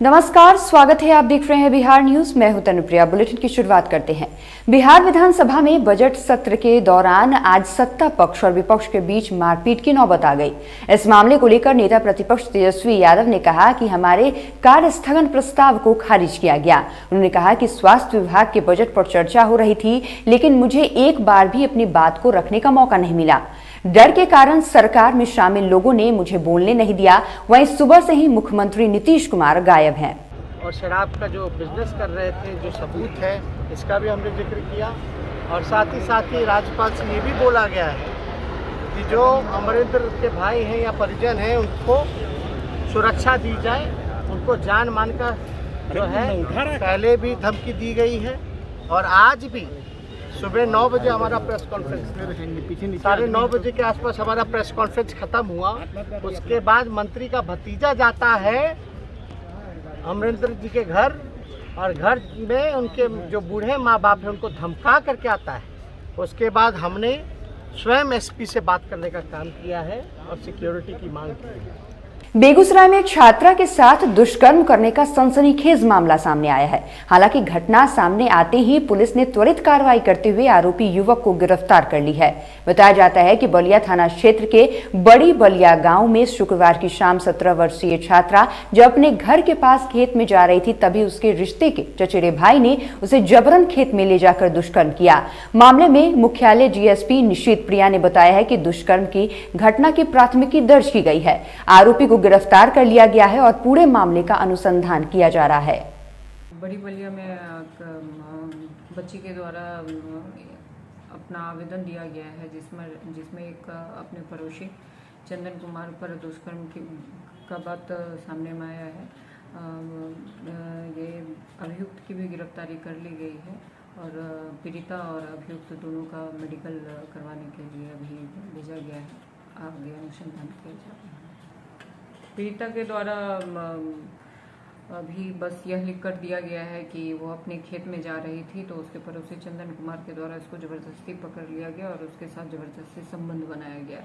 नमस्कार, स्वागत है। आप देख रहे हैं बिहार न्यूज। मैं हूं तनुप्रिया। बुलेटिन की शुरुआत करते हैं। बिहार विधानसभा में बजट सत्र के दौरान आज सत्ता पक्ष और विपक्ष के बीच मारपीट की नौबत आ गई। इस मामले को लेकर नेता प्रतिपक्ष तेजस्वी यादव ने कहा कि हमारे कार्य स्थगन प्रस्ताव को खारिज किया गया। उन्होंने कहा कि स्वास्थ्य विभाग के बजट पर चर्चा हो रही थी, लेकिन मुझे एक बार भी अपनी बात को रखने का मौका नहीं मिला। डर के कारण सरकार में शामिल लोगों ने मुझे बोलने नहीं दिया। वहीं सुबह से ही मुख्यमंत्री नीतीश कुमार गायब हैं। और शराब का जो बिजनेस कर रहे थे, जो सबूत है, इसका भी हमने जिक्र किया। और साथ ही राज्यपाल से ये भी बोला गया है कि जो अमरिंदर के भाई हैं या परिजन हैं, उनको सुरक्षा दी जाए। उनको जान मान का जो है पहले भी धमकी दी गई है। और आज भी सुबह 9 बजे हमारा प्रेस कॉन्फ्रेंस, 9:30 बजे के आसपास हमारा प्रेस कॉन्फ्रेंस खत्म हुआ। उसके बाद मंत्री का भतीजा जाता है अमरिंदर जी के घर, और घर में उनके जो बूढ़े माँ बाप हैं उनको धमका करके आता है। उसके बाद हमने स्वयं एसपी से बात करने का काम किया है और सिक्योरिटी की मांग की है। बेगूसराय में एक छात्रा के साथ दुष्कर्म करने का सनसनीखेज मामला सामने आया है। हालांकि घटना सामने आते ही पुलिस ने त्वरित कार्रवाई करते हुए आरोपी युवक को गिरफ्तार कर ली है। बताया जाता है कि बलिया थाना क्षेत्र के बड़ी बलिया गांव में शुक्रवार की शाम 17 वर्षीय छात्रा जब अपने घर के पास खेत में जा रही थी, तभी उसके रिश्ते के चचेरे भाई ने उसे जबरन खेत में ले जाकर दुष्कर्म किया। मामले में मुख्यालय डीएसपी निशित प्रिया ने बताया है कि दुष्कर्म की घटना की प्राथमिकी दर्ज की गई है। आरोपी को गिरफ्तार कर लिया गया है और पूरे मामले का अनुसंधान किया जा रहा है। बड़ी बलिया में बच्ची के द्वारा अपना आवेदन दिया गया है, जिसमें एक अपने पड़ोसी चंदन कुमार पर दुष्कर्म का बात सामने में आया है। ये अभियुक्त की भी गिरफ्तारी कर ली गई है और पीड़िता और अभियुक्त दोनों का मेडिकल करवाने के लिए अभी भेजा गया है। आगे अनुसंधान किया जा रहा है। पीड़िता के द्वारा अभी बस यह लिख कर दिया गया है कि वो अपने खेत में जा रही थी, तो उसके पड़ोसी चंदन कुमार के द्वारा इसको जबरदस्ती पकड़ लिया गया और उसके साथ जबरदस्ती संबंध बनाया गया।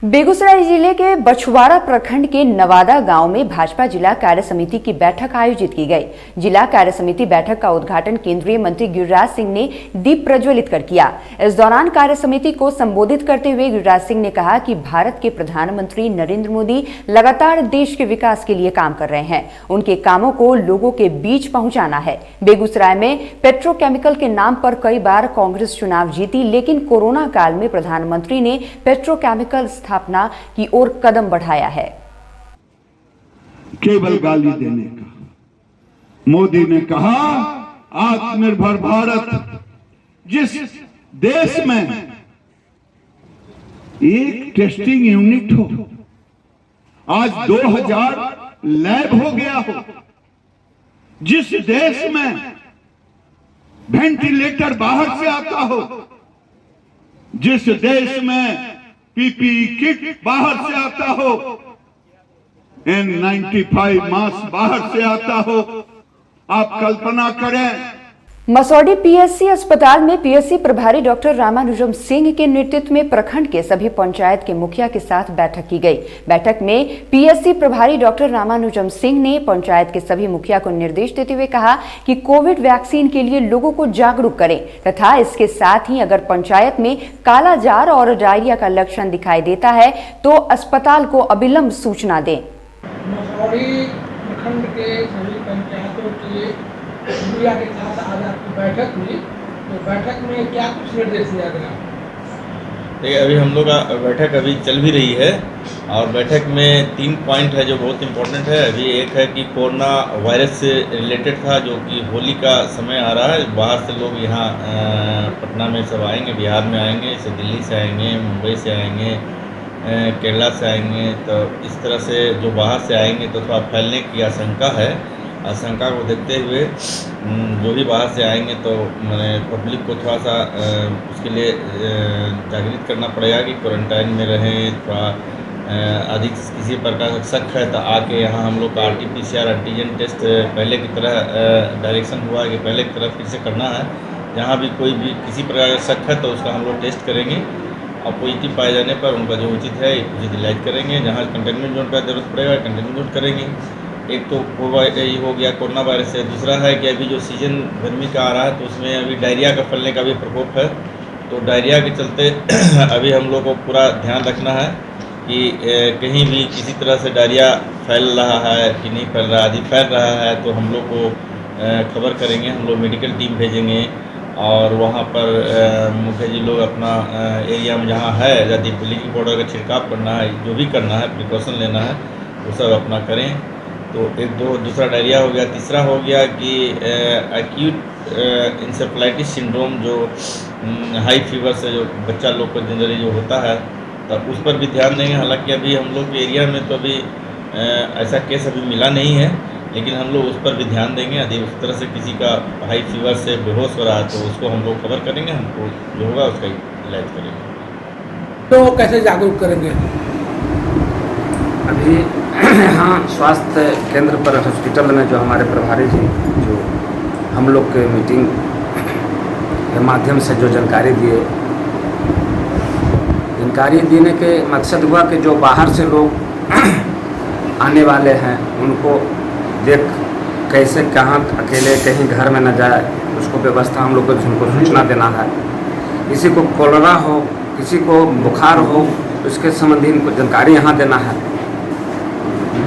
बेगूसराय जिले के बछवाड़ा प्रखंड के नवादा गांव में भाजपा जिला कार्य समिति की बैठक आयोजित की गई। जिला कार्य समिति बैठक का उद्घाटन केंद्रीय मंत्री गिरिराज सिंह ने दीप प्रज्वलित कर किया। इस दौरान कार्य समिति को संबोधित करते हुए गिरिराज सिंह ने कहा कि भारत के प्रधानमंत्री नरेंद्र मोदी लगातार देश के विकास के लिए काम कर रहे हैं। उनके कामों को लोगों के बीच पहुंचाना है। बेगूसराय में पेट्रोकेमिकल के नाम पर कई बार कांग्रेस चुनाव जीती, लेकिन कोरोना काल में प्रधानमंत्री ने पेट्रोकेमिकल स्थापना की ओर कदम बढ़ाया है। केवल गाली देने का। मोदी ने कहा आत्मनिर्भर भारत, जिस देश में एक टेस्टिंग यूनिट हो, आज 2000 लैब हो गया हो, जिस देश में वेंटिलेटर बाहर से आता हो, जिस देश में पीपीई किट बाहर से आता हो, N95 मास्क बाहर से आता हो, आप कल्पना करें। मसौढ़ी पीएससी अस्पताल में पीएससी प्रभारी डॉक्टर रामानुजम सिंह के नेतृत्व में प्रखंड के सभी पंचायत के मुखिया के साथ बैठक की गई। बैठक में पीएससी प्रभारी डॉक्टर रामानुजम सिंह ने पंचायत के सभी मुखिया को निर्देश देते हुए कहा कि कोविड वैक्सीन के लिए लोगों को जागरूक करें तथा इसके साथ ही अगर पंचायत में कालाजार और डायरिया का लक्षण दिखाई देता है तो अस्पताल को अविलंब सूचना दें। मसौढ़ी प्रखंड के सभी पंचायतों की मुखिया के साथ आज आपकी बैठक हुई, तो बैठक में क्या कुछ निर्देश दिया गया? देखिए, अभी हम लोग का बैठक अभी चल भी रही है और बैठक में 3 पॉइंट है जो बहुत इम्पोर्टेंट है। अभी एक है कि कोरोना वायरस से रिलेटेड था, जो कि होली का समय आ रहा है। बाहर से लोग यहाँ पटना में सब आएंगे, बिहार में आएंगे, जैसे दिल्ली से आएंगे, मुंबई से आएंगे, केरला से आएंगे। तो इस तरह से जो बाहर से आएंगे तो थोड़ा फैलने की आशंका है। आशंका को देखते हुए जो भी बाहर से आएंगे तो मैंने पब्लिक को थोड़ा सा उसके लिए जागृत करना पड़ेगा कि क्वारंटाइन में रहें। थोड़ा अधिक किसी प्रकार का शक है तो आके यहाँ हम लोग का RT-PCR एंटीजन टेस्ट पहले की तरह डायरेक्शन हुआ है कि पहले की तरह फिर से करना है। जहाँ भी कोई भी किसी प्रकार का शक है तो उसका हम लोग टेस्ट करेंगे और पॉजिटिव पाए जाने पर उनका जो उचित है उचित इलाज करेंगे। जहाँ कंटेनमेंट जोन का जरूरत पड़ेगा कंटेनमेंट जोन करेंगे। एक तो ये हो गया कोरोना वायरस है, दूसरा है कि अभी जो सीज़न गर्मी का आ रहा है तो उसमें अभी डायरिया का फैलने का भी प्रकोप है। तो डायरिया के चलते अभी हम लोग को पूरा ध्यान रखना है कि कहीं भी किसी तरह से डायरिया फैल रहा है कि नहीं फैल रहा है। यदि फैल रहा है तो हम लोग को खबर करेंगे, हम लोग मेडिकल टीम भेजेंगे और वहाँ पर मुखिया जी लोग अपना एरिया में जहाँ है यदि ब्लीचिंग पाउडर का छिड़काव करना है, जो भी करना है प्रिकॉशन लेना है वो सब अपना करें। तो दूसरा डायरिया हो गया। तीसरा हो गया कि एक्यूट इंसेफ्लाइटिस सिंड्रोम जो हाई फीवर से जो बच्चा लोग को जनरली जो होता है, तब उस पर भी ध्यान देंगे। हालांकि अभी हम लोग के एरिया में तो अभी ऐसा केस अभी मिला नहीं है, लेकिन हम लोग उस पर भी ध्यान देंगे। यदि उस तरह से किसी का हाई फीवर से बेहोश हो रहा है तो उसको हम लोग खबर करेंगे, हमको जो होगा उसका इलाज करेंगे। तो कैसे जागरूक करेंगे? अभी यहाँ स्वास्थ्य केंद्र पर हॉस्पिटल में जो हमारे प्रभारी जी जो हम लोग के मीटिंग के माध्यम से जो जानकारी दिए, जानकारी देने के मकसद हुआ कि जो बाहर से लोग आने वाले हैं उनको देख कैसे कहाँ अकेले कहीं घर में न जाए, उसको व्यवस्था हम लोग को उनको सूचना देना है। किसी को कोलरा हो, किसी को बुखार हो, उसके संबंधी इनको जानकारी यहाँ देना है।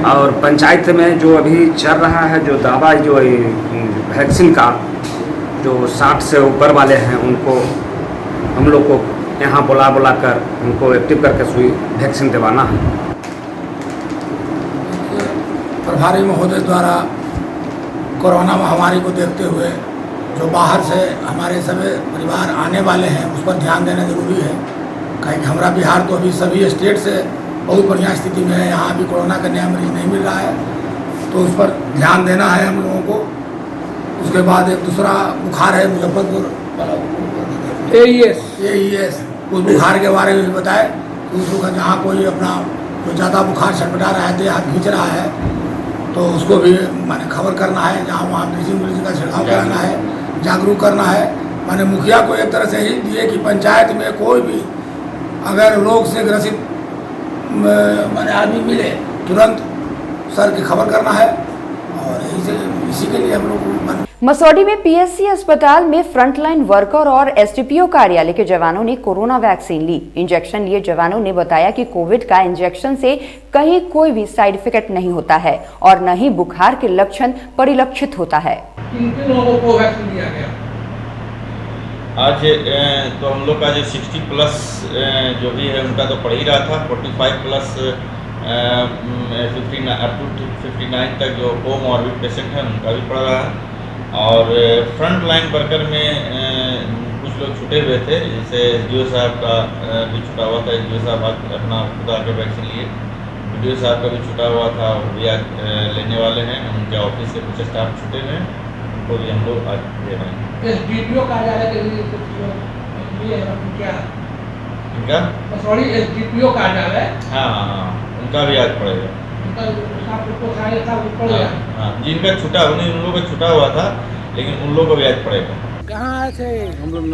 और पंचायत में जो अभी चल रहा है जो दावा जो वैक्सीन का जो 60 से ऊपर वाले हैं उनको हम लोग को यहाँ बुला कर उनको एक्टिव करके सुई वैक्सीन दिलवाना है। प्रभारी महोदय द्वारा कोरोना महामारी को देखते हुए जो बाहर से हमारे सभी परिवार आने वाले हैं उस पर ध्यान देना जरूरी है। कहीं हमारा बिहार तो अभी सभी स्टेट से बहुत बढ़िया स्थिति में है, यहाँ अभी कोरोना का नया मरीज नहीं मिल रहा है, तो उस पर ध्यान देना है हम लोगों को। उसके बाद एक दूसरा बुखार है मुजफ्फरपुर AES, उस बुखार के बारे में बताए कि उसको जहाँ कोई अपना कोई ज़्यादा बुखार छटपटा रहा है, हाथ खींच रहा है, तो उसको भी माने खबर करना है, जहाँ वहाँ ब्लीचिंग का छिड़काव कराना है, जागरूक करना है। माने मुखिया को एक तरह से ही दिए कि पंचायत में कोई भी अगर रोग से ग्रसित माने आदमी मिले तुरंत सर की खबर करना है। और इसी के लिए हम लोग मसौढ़ी में पीएससी अस्पताल में फ्रंटलाइन वर्कर और एसडीपीओ कार्यालय के जवानों ने कोरोना वैक्सीन ली। इंजेक्शन लिए जवानों ने बताया कि कोविड का इंजेक्शन से कहीं कोई भी साइड इफेक्ट नहीं होता है और न ही बुखार के लक्षण परिलक्षित होता है। किन लोगों को वैक्सीन दिया गया? आज तो हम लोग का जो 60 प्लस जो भी है उनका तो पड़ ही रहा था। 45 प्लस 59 तक जो कोमॉर्बिड पेशेंट है उनका भी पड़ रहा है। और फ्रंट लाइन वर्कर में कुछ लोग छूटे हुए थे, जैसे एसडीओ साहब का भी छूटा हुआ था। एसडीओ साहब अपना खुद आकर वैक्सीन लिए। बीडीओ साहब का भी छूटा हुआ था, वो भी आज लेने वाले हैं। उनके ऑफिस से कुछ स्टाफ छूटे हुए हैं, उनको भी हम लोग आज दे रहे हैं। एसडीपीओ कार्यालय के लिए क्या इनका मसौढ़ी एसडीपीओ कार्यालय हाँ उनका भी आज पड़ेगा। हाँ जिनका छूटा उन लोगों का छूटा हुआ था, लेकिन उन लोगों को भी आज पड़ेगा। कहाँ आए थे? हम लोग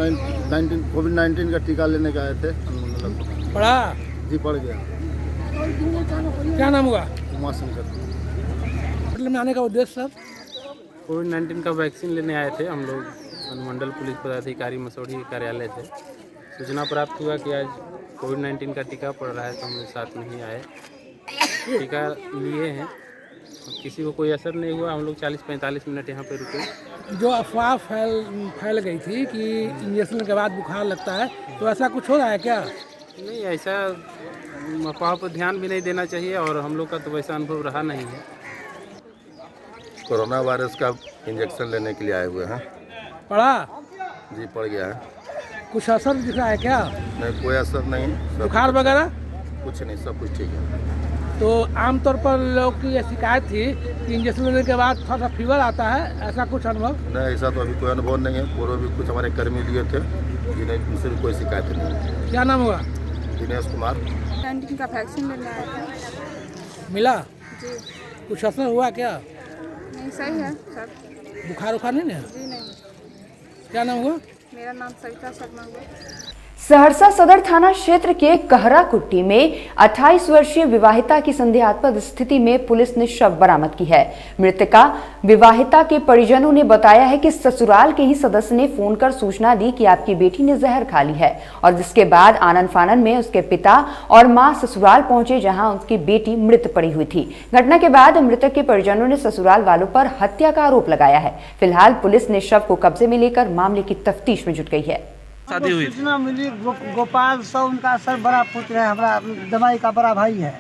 कोविड-19 का टीका लेने का आए थे। पड़ा? जी पड़ गया। क्या नाम हुआ? उमाशंकर। होटल में आने का उद्देश्य सर? कोविड-19 का वैक्सीन लेने आए थे हम लोग अनुमंडल पुलिस पदाधिकारी मसौढ़ी कार्यालय से। सूचना प्राप्त हुआ कि आज कोविड-19 का टीका पड़ रहा है, तो हम लोग साथ में ही आए, टीका लिए हैं। किसी को कोई असर नहीं हुआ। हम लोग 40-45 मिनट यहाँ पे रुके। जो अफवाह फैल गई थी कि इंजेक्शन के बाद बुखार लगता है, तो ऐसा कुछ हो रहा है क्या? नहीं, ऐसा अफवाह पर ध्यान भी नहीं देना चाहिए और हम लोग का तो वैसा अनुभव रहा नहीं है। कोरोना वायरस का इंजेक्शन लेने के लिए आए हुए हैं। पड़ा? जी पड़ गया है। कुछ असर दिख रहा है क्या? नहीं, कोई असर नहीं। बुखार वगैरह कुछ नहीं, सब कुछ ठीक है। तो आमतौर पर लोग की ये शिकायत थी कि इंजेक्शन लेने के बाद थोड़ा सा फीवर आता है, ऐसा कुछ अनुभव? नहीं, ऐसा तो अभी कोई अनुभव नहीं है। पूर्व भी कुछ हमारे कर्मी लिए थे, जिन्हें उनसे भी कोई शिकायत नहीं। क्या नाम हुआ? दिनेश कुमार। 19 का वैक्सीन लेने आया था। मिला? जी। कुछ असर हुआ क्या? नहीं, सही है सर। बुखार उखार नहीं है? जी नहीं। क्या नाम हुआ? मेरा नाम सविता शर्मा हुआ। सहरसा सदर थाना क्षेत्र के कहरा कुट्टी में 28 वर्षीय विवाहिता की संदेहास्पद स्थिति में पुलिस ने शव बरामद की है। मृतका विवाहिता के परिजनों ने बताया है कि ससुराल के ही सदस्य ने फोन कर सूचना दी कि आपकी बेटी ने जहर खा ली है, और जिसके बाद आनन फानन में उसके पिता और मां ससुराल पहुंचे, जहां उसकी बेटी मृत पड़ी हुई थी। घटना के बाद मृतक के परिजनों ने ससुराल वालों पर हत्या का आरोप लगाया है। फिलहाल पुलिस ने शव को कब्जे में लेकर मामले की तफ्तीश में जुट गई है। सूचना मिली गोपाल सौ उनका सर बड़ा पुत्र है, हमारा दमाई का बड़ा भाई है।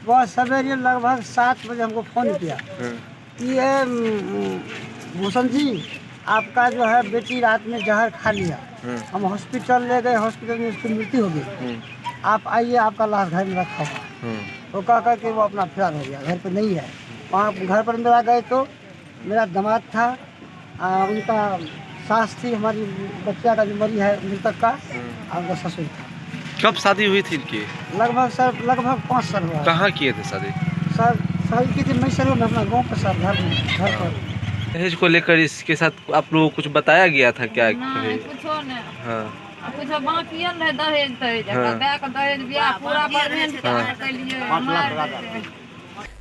वह सवेरे लगभग 7 बजे हमको फोन किया कि ये भूषण जी आपका जो है बेटी रात में जहर खा लिया, हम हॉस्पिटल ले गए, हॉस्पिटल में उसकी मृत्यु हो गई, आप आइए आपका लाश घर में रखा हुआ। तो कह करके वो अपना फरार हो गया, घर पे नहीं है। वहाँ घर पर मेरा गए तो मेरा दामाद था, उनका सास थी, हमारी बच्चा का जो मरी है मृतक का, और उनका ससुर था। कब शादी हुई थी इनकी? लगभग 5 साल हुआ। कहाँ किए थे शादी? सर शादी की थी मैसर में, अपना गाँव पर सर, घर पर। दहेज को लेकर इसके साथ आप लोगों को कुछ बताया गया था क्या? नहीं, कुछो नहीं। हाँ। कुछ बाकी है दहेज दहेज बियाह पूरा परमेंट के लिए।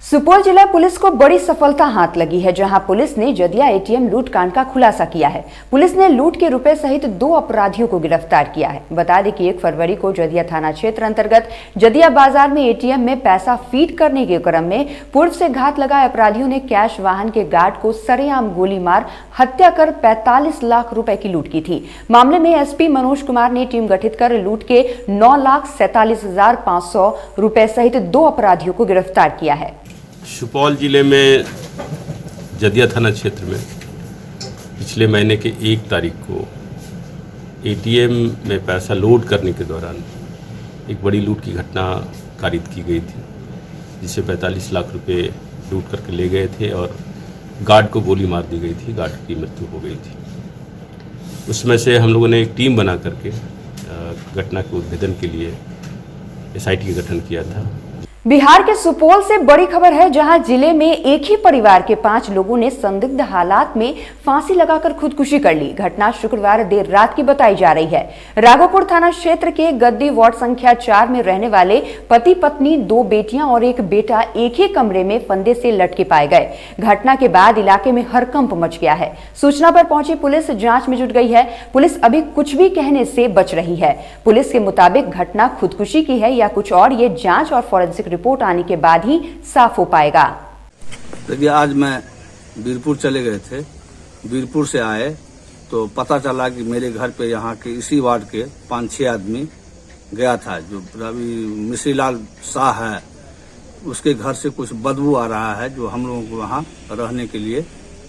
सुपौल जिला पुलिस को बड़ी सफलता हाथ लगी है, जहां पुलिस ने जदिया एटीएम लूट कांड का खुलासा किया है। पुलिस ने लूट के रुपए सहित 2 अपराधियों को गिरफ्तार किया है। बता दें कि 1 फरवरी को जदिया थाना क्षेत्र अंतर्गत जदिया बाजार में एटीएम में पैसा फीड करने के क्रम में पूर्व से घात लगाए अपराधियों ने कैश वाहन के गार्ड को सरेआम गोली मार हत्या कर 45 लाख रुपए की लूट की थी। मामले में एसपी मनोज कुमार ने टीम गठित कर लूट के 9,47,500 रुपए सहित 2 अपराधियों को गिरफ्तार किया है। सुपौल जिले में जदिया थाना क्षेत्र में पिछले महीने के 1 तारीख को एटीएम में पैसा लोड करने के दौरान एक बड़ी लूट की घटना कारित की गई थी, जिससे 45 लाख रुपए लूट करके ले गए थे और गार्ड को गोली मार दी गई थी, गार्ड की मृत्यु हो गई थी। उसमें से हम लोगों ने एक टीम बना करके घटना के उद्भेदन के लिए एसआईटी का गठन किया था। बिहार के सुपौल से बड़ी खबर है, जहां जिले में एक ही परिवार के 5 लोगों ने संदिग्ध हालात में फांसी लगाकर खुदकुशी कर ली। घटना शुक्रवार देर रात की बताई जा रही है। राघोपुर थाना क्षेत्र के गद्दी वार्ड संख्या 4 में रहने वाले पति पत्नी, 2 बेटियां और 1 बेटा एक ही कमरे में फंदे से लटके पाए गए। घटना के बाद इलाके में हड़कंप मच गया है। सूचना पर पहुंची पुलिस जांच में जुट गई है। पुलिस अभी कुछ भी कहने से बच रही है। पुलिस के मुताबिक घटना खुदकुशी की है या कुछ और, ये जांच और फॉरेंसिक रिपोर्ट आने के बाद ही साफ हो पाएगा। देखिए, आज मैं वीरपुर चले गए थे। वीरपुर से आए तो पता चला कि मेरे घर पे यहाँ के इसी वार्ड के 5-6 आदमी गया था। जो रवि मिश्रीलाल शाह है, उसके घर से कुछ बदबू आ रहा है, जो हम लोगों को वहाँ रहने के लिए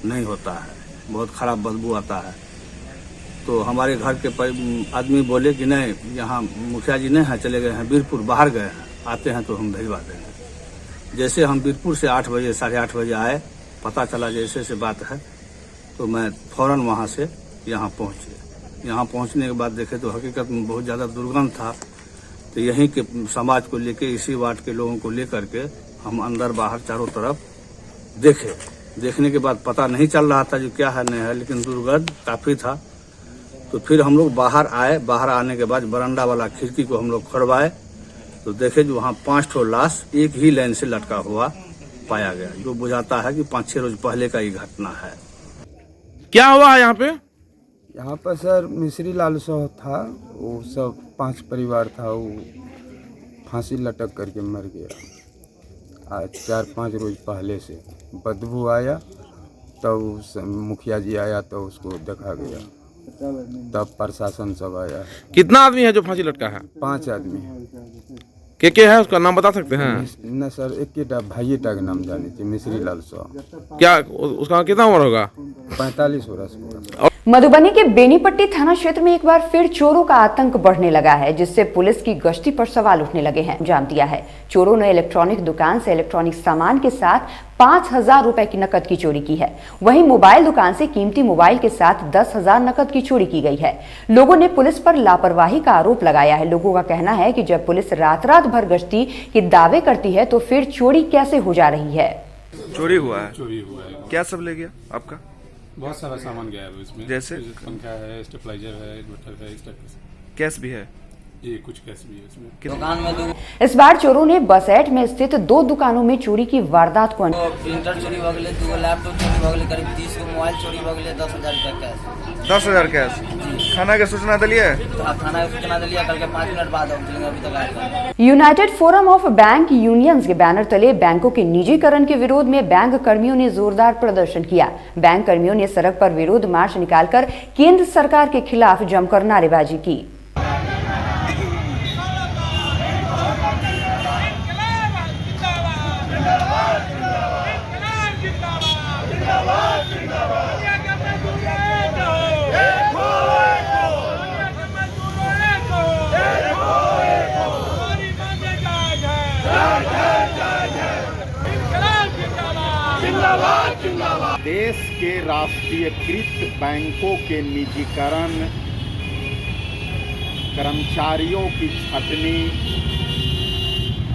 नहीं होता है, बहुत खराब बदबू आता है। तो हमारे घर के आदमी बोले कि नहीं, यहाँ मुखिया जी नहीं है, चले गए हैं वीरपुर, बाहर गए हैं, आते हैं तो हम भिजवा देंगे। जैसे हम वीरपुर से 8 बजे 8:30 बजे आए, पता चला जैसे से बात है, तो मैं फौरन वहाँ से यहाँ पहुँचे। यहाँ पहुँचने के बाद देखे तो हकीकत में बहुत ज़्यादा दुर्गंध था। तो यहीं के समाज को लेके, इसी वार्ड के लोगों को लेकर के हम अंदर बाहर चारों तरफ देखे। देखने के बाद पता नहीं चल रहा था जो क्या है नहीं है, लेकिन दुर्गंध काफ़ी था। तो फिर हम लोग बाहर आए। बाहर आने के बाद बरंडा वाला खिड़की को हम लोग खड़वाए तो देखे जो वहाँ 5 ठो लाश एक ही लाइन से लटका हुआ पाया गया, जो बुझाता है कि 5-6 रोज पहले का ही घटना है। क्या हुआ है यहाँ पे? यहाँ पर सर मिश्रीलाल शाह था, वो सब 5 परिवार था, वो फांसी लटक करके मर गया। आज 4-5 रोज पहले से बदबू आया, तब मुखिया जी आया तो उसको देखा गया, तब प्रशासन सब आया। कितना आदमी है जो फांसी लटका है? 5 आदमी है। के है उसका नाम बता सकते हैं? न सर, एक भाई का नाम जाने थे, मिश्रीलाल शाह। क्या उसका कितना उम्र होगा? 45 वर्ष। मधुबनी के बेनीपट्टी थाना क्षेत्र में एक बार फिर चोरों का आतंक बढ़ने लगा है, जिससे पुलिस की गश्ती पर सवाल उठने लगे हैं। जान दिया है, चोरों ने इलेक्ट्रॉनिक दुकान से इलेक्ट्रॉनिक सामान के साथ 5,000 रुपए की नकद की चोरी की है। वहीं मोबाइल दुकान से कीमती मोबाइल के साथ 10,000 नकद की चोरी की गई है। लोगों ने पुलिस पर लापरवाही का आरोप लगाया है। लोगों का कहना है कि जब पुलिस रात रात भर गश्ती के दावे करती है तो फिर चोरी कैसे हो जा रही है। चोरी हुआ है? चोरी हुआ है। क्या सब ले गया आपका? बहुत सारा सामान गया है इसमें, जैसे पंखा है, स्टेबलाइजर है, इन्वर्टर है, इस टाइप से। कैश भी है? ये कुछ कैश भी है इसमें। दुकान में दो इस बार चोरों ने बसैठ में स्थित 2 दुकानों में चोरी की वारदात को प्रिंटर चोरी हो गए, 2 लैपटॉप चोरी हो गए, करीब 30 को मोबाइल चोरी हो गए, 10,000 रुपया कैश। 10,000 कैश। थाना के सूचना दिलिए? थाना के सूचना दिलिए, कल के 5 मिनट बाद हम चलेंगे, अभी तक आए। United forum of bank unions के बैनर तले बैंकों के निजीकरण के विरोध में बैंक कर्मियों ने जोरदार प्रदर्शन किया। बैंक कर्मियों ने सड़क पर विरोध मार्च निकालकर केंद्र सरकार के खिलाफ जमकर नारेबाजी की। देश के राष्ट्रीयकृत बैंकों के निजीकरण, कर्मचारियों की छटनी,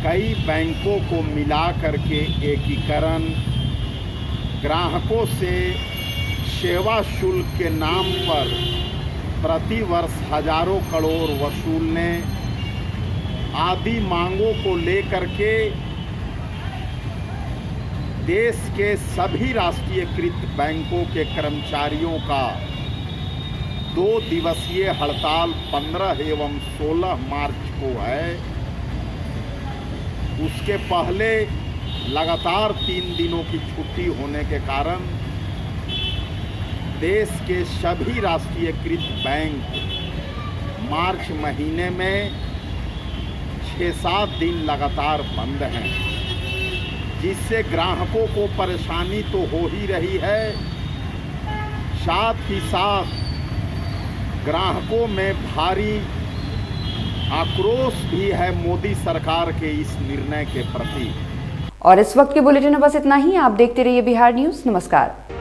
कई बैंकों को मिला करके एकीकरण, ग्राहकों से सेवा शुल्क के नाम पर प्रति वर्ष हजारों करोड़ वसूलने आदि मांगों को लेकर के देश के सभी राष्ट्रीयकृत बैंकों के कर्मचारियों का 2 दिवसीय हड़ताल 15 एवं 16 मार्च को है। उसके पहले लगातार 3 दिनों की छुट्टी होने के कारण देश के सभी राष्ट्रीयकृत बैंक मार्च महीने में 6-7 दिन लगातार बंद हैं, जिससे ग्राहकों को परेशानी तो हो ही रही है, साथ ही साथ ग्राहकों में भारी आक्रोश भी है मोदी सरकार के इस निर्णय के प्रति। और इस वक्त के बुलेटिन में बस इतना ही। आप देखते रहिए बिहार न्यूज़। नमस्कार।